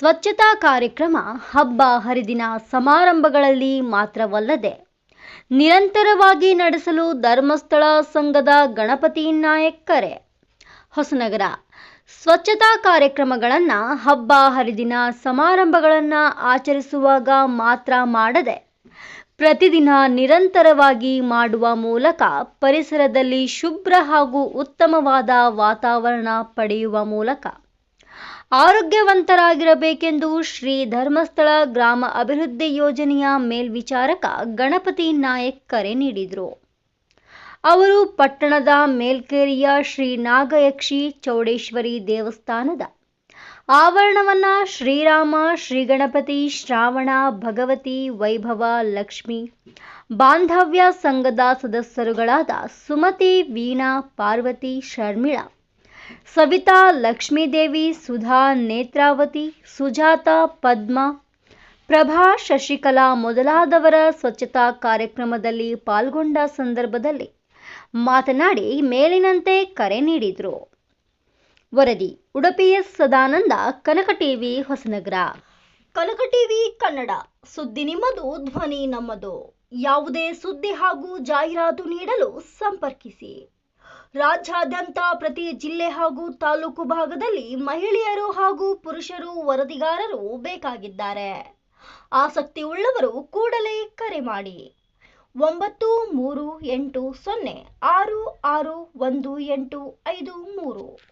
ಸ್ವಚ್ಛತಾ ಕಾರ್ಯಕ್ರಮ ಹಬ್ಬ ಹರಿದಿನ ಸಮಾರಂಭಗಳಲ್ಲಿ ಮಾತ್ರವಲ್ಲದೆ ನಿರಂತರವಾಗಿ ನಡೆಸಲು ಧರ್ಮಸ್ಥಳ ಸಂಘದ ಗಣಪತಿ ನಾಯಕ್ ಕರೆ. ಹೊಸನಗರ ಸ್ವಚ್ಛತಾ ಕಾರ್ಯಕ್ರಮಗಳನ್ನು ಹಬ್ಬ ಹರಿದಿನ ಸಮಾರಂಭಗಳನ್ನು ಆಚರಿಸುವಾಗ ಮಾತ್ರ ಮಾಡದೆ ಪ್ರತಿದಿನ ನಿರಂತರವಾಗಿ ಮಾಡುವ ಮೂಲಕ ಪರಿಸರದಲ್ಲಿ ಶುಭ್ರ ಹಾಗೂ ಉತ್ತಮವಾದ ವಾತಾವರಣ ಪಡೆಯುವ ಮೂಲಕ ಆರೋಗ್ಯವಂತರಾಗಿರಬೇಕೆಂದು ಶ್ರೀ ಧರ್ಮಸ್ಥಳ ಗ್ರಾಮ ಅಭಿವೃದ್ಧಿ ಯೋಜನೆಯ ಮೇಲ್ವಿಚಾರಕ ಗಣಪತಿ ನಾಯಕ್ ಕರೆ ನೀಡಿದರು. ಅವರು ಪಟ್ಟಣದ ಮೇಲ್ಕೇರಿಯ ಶ್ರೀ ನಾಗಯಕ್ಷಿ ಚೌಡೇಶ್ವರಿ ದೇವಸ್ಥಾನದ ಆವರಣವನ್ನ ಶ್ರೀರಾಮ ಶ್ರೀ ಗಣಪತಿ ಶ್ರಾವಣ ಭಗವತಿ ವೈಭವ ಲಕ್ಷ್ಮಿ ಬಾಂಧವ್ಯ ಸಂಘದ ಸದಸ್ಯರುಗಳಾದ ಸುಮತಿ ವೀಣಾ ಪಾರ್ವತಿ ಶರ್ಮಿಳಾ ಸವಿತಾ ಲಕ್ಷ್ಮೀದೇವಿ ಸುಧಾ ನೇತ್ರಾವತಿ ಸುಜಾತ ಪದ್ಮ ಪ್ರಭಾ ಶಶಿಕಲಾ ಮೊದಲಾದವರ ಸ್ವಚ್ಛತಾ ಕಾರ್ಯಕ್ರಮದಲ್ಲಿ ಪಾಲ್ಗೊಂಡ ಸಂದರ್ಭದಲ್ಲಿ ಮಾತನಾಡಿ ಮೇಲಿನಂತೆ ಕರೆ ನೀಡಿದರು. ವರದಿ ಉಡುಪಿ ಸದಾನಂದ, ಕನಕ ಟಿವಿ, ಹೊಸನಗರ. ಕನಕ ಟಿವಿ ಕನ್ನಡ, ಸುದ್ದಿ ನಿಮ್ಮದು, ಧ್ವನಿ ನಮ್ಮದು. ಯಾವುದೇ ಸುದ್ದಿ ಹಾಗೂ ಜಾಹೀರಾತು ನೀಡಲು ಸಂಪರ್ಕಿಸಿ. ರಾಜ್ಯಾದ್ಯಂತ ಪ್ರತಿ ಜಿಲ್ಲೆ ಹಾಗೂ ತಾಲೂಕು ಭಾಗದಲ್ಲಿ ಮಹಿಳೆಯರು ಹಾಗೂ ಪುರುಷರು ವರದಿಗಾರರು ಬೇಕಾಗಿದ್ದಾರೆ. ಆಸಕ್ತಿ ಉಳ್ಳವರು ಕೂಡಲೇ ಕರೆ ಮಾಡಿ 9380661853.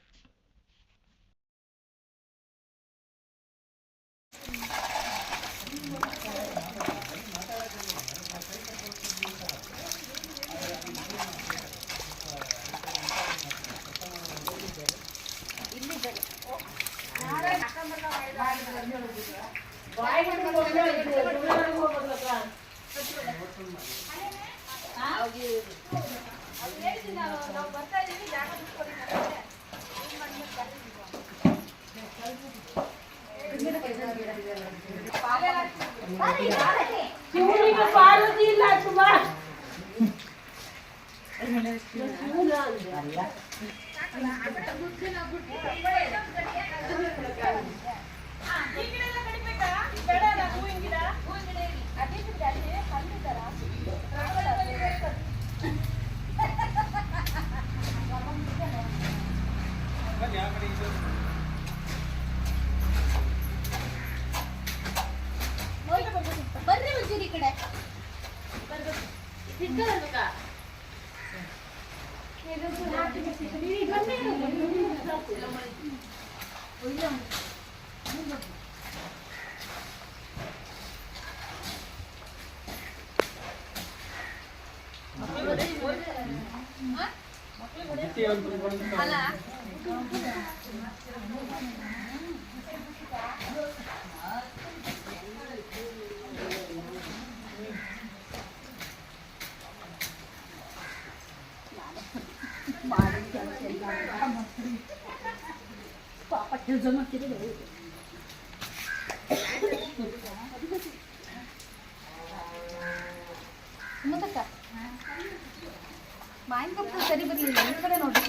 ಮಾಯಿನ ಕಪ್ಪ ಸರಿ ಬರಲಿಲ್ಲ ಈ ಕಡೆ ನೋಡಿ.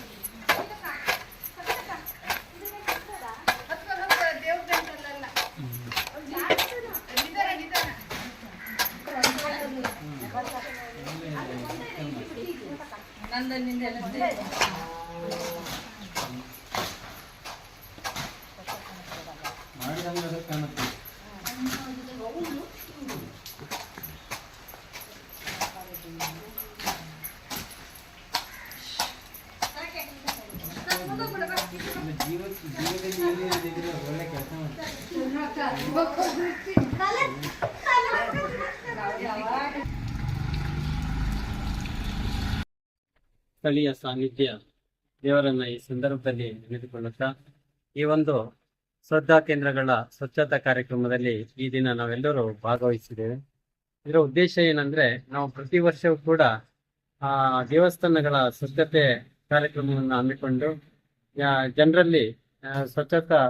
ಸ್ಥಳೀಯ ಸಾನ್ನಿಧ್ಯ ದೇವರನ್ನ ಈ ಸಂದರ್ಭದಲ್ಲಿ ನೆನೆದುಕೊಳ್ಳುತ್ತಾ ಈ ಒಂದು ಶ್ರದ್ಧಾ ಕೇಂದ್ರಗಳ ಸ್ವಚ್ಛತಾ ಕಾರ್ಯಕ್ರಮದಲ್ಲಿ ಈ ದಿನ ನಾವೆಲ್ಲರೂ ಭಾಗವಹಿಸಿದ್ದೇವೆ. ಇದರ ಉದ್ದೇಶ ಏನಂದ್ರೆ, ನಾವು ಪ್ರತಿ ವರ್ಷವೂ ಕೂಡ ದೇವಸ್ಥಾನಗಳ ಸ್ವಚ್ಛತೆ ಕಾರ್ಯಕ್ರಮವನ್ನು ಹಮ್ಮಿಕೊಂಡು ಜನರಲ್ಲಿ ಸ್ವಚ್ಛತಾ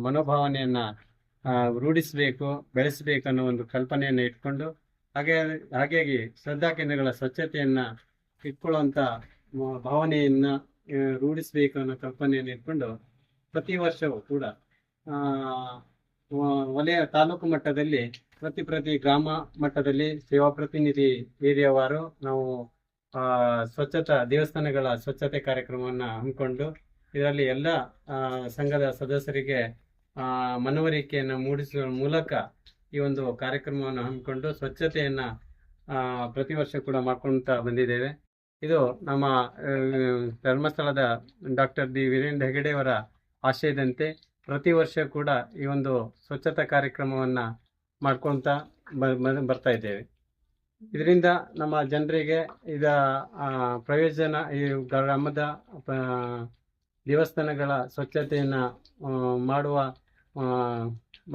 ಮನೋಭಾವನೆಯನ್ನ ರೂಢಿಸಬೇಕು, ಬೆಳೆಸಬೇಕು ಅನ್ನೋ ಒಂದು ಕಲ್ಪನೆಯನ್ನು ಇಟ್ಕೊಂಡು ಹಾಗಾಗಿ ಶ್ರದ್ಧಾ ಕೇಂದ್ರಗಳ ಸ್ವಚ್ಛತೆಯನ್ನ ಇಟ್ಕೊಳ್ಳುವಂತ ಭಾವನೆಯನ್ನ ರೂಢಿಸಬೇಕು ಅನ್ನೋ ಕಲ್ಪನೆಯನ್ನು ಇಟ್ಕೊಂಡು ಪ್ರತಿ ವರ್ಷವೂ ಕೂಡ ವಲಯ ತಾಲೂಕು ಮಟ್ಟದಲ್ಲಿ ಪ್ರತಿ ಗ್ರಾಮ ಮಟ್ಟದಲ್ಲಿ ಸೇವಾ ಪ್ರತಿನಿಧಿ ಏರಿಯಾವಾರು ನಾವು ಸ್ವಚ್ಛತಾ ದೇವಸ್ಥಾನಗಳ ಸ್ವಚ್ಛತೆ ಕಾರ್ಯಕ್ರಮವನ್ನ ಹಮ್ಮಿಕೊಂಡು ಇದರಲ್ಲಿ ಎಲ್ಲ ಸಂಘದ ಸದಸ್ಯರಿಗೆ ಮನವರಿಕೆಯನ್ನು ಮೂಡಿಸುವ ಮೂಲಕ ಈ ಒಂದು ಕಾರ್ಯಕ್ರಮವನ್ನು ಹಮ್ಮಿಕೊಂಡು ಸ್ವಚ್ಛತೆಯನ್ನ ಪ್ರತಿ ವರ್ಷ ಕೂಡ ಮಾಡ್ಕೊಂತ ಬಂದಿದ್ದೇವೆ. ಇದು ನಮ್ಮ ಧರ್ಮಸ್ಥಳದ ಡಾಕ್ಟರ್ ಡಿ ವೀರೇಂದ್ರ ಹೆಗಡೆ ಅವರ ಆಶಯದಂತೆ ಪ್ರತಿ ವರ್ಷ ಕೂಡ ಈ ಒಂದು ಸ್ವಚ್ಛತಾ ಕಾರ್ಯಕ್ರಮವನ್ನ ಮಾಡ್ಕೊಂತ ಬರ್ತಾ ಇದ್ದೇವೆ. ಇದರಿಂದ ನಮ್ಮ ಜನರಿಗೆ ಇದ ಪ್ರಯೋಜನ, ಈ ಗ್ರಾಮದ ದೇವಸ್ಥಾನಗಳ ಸ್ವಚ್ಛತೆಯನ್ನ ಮಾಡುವ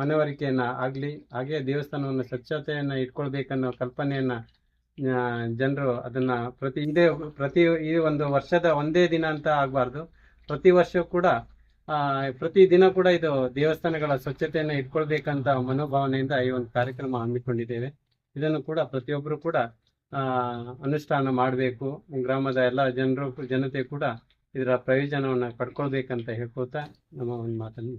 ಮನವರಿಕೆಯನ್ನ ಆಗಲಿ, ಹಾಗೆ ದೇವಸ್ಥಾನವನ್ನು ಸ್ವಚ್ಛತೆಯನ್ನ ಇಟ್ಕೊಳ್ಬೇಕನ್ನೋ ಕಲ್ಪನೆಯನ್ನ ಜನರು ಅದನ್ನ ಪ್ರತಿ ಈ ಒಂದು ವರ್ಷದ ಒಂದೇ ದಿನ ಅಂತ ಆಗಬಾರ್ದು, ಪ್ರತಿ ವರ್ಷ ಕೂಡ ಪ್ರತಿ ದಿನ ಕೂಡ ಇದು ದೇವಸ್ಥಾನಗಳ ಸ್ವಚ್ಛತೆಯನ್ನು ಇಟ್ಕೊಳ್ಬೇಕಂತ ಮನೋಭಾವನೆಯಿಂದ ಈ ಒಂದು ಕಾರ್ಯಕ್ರಮ ಹಮ್ಮಿಕೊಂಡಿದ್ದೇವೆ. ಇದನ್ನು ಕೂಡ ಪ್ರತಿಯೊಬ್ಬರು ಕೂಡ ಅನುಷ್ಠಾನ ಮಾಡಬೇಕು. ಗ್ರಾಮದ ಎಲ್ಲ ಜನತೆ ಕೂಡ ಇದರ ಪ್ರಯೋಜನವನ್ನು ಪಡ್ಕೊಳ್ಬೇಕಂತ ಹೇಳ್ಕೊತಾ ನಮ್ಮ ಒಂದು ಮಾತನ್ನು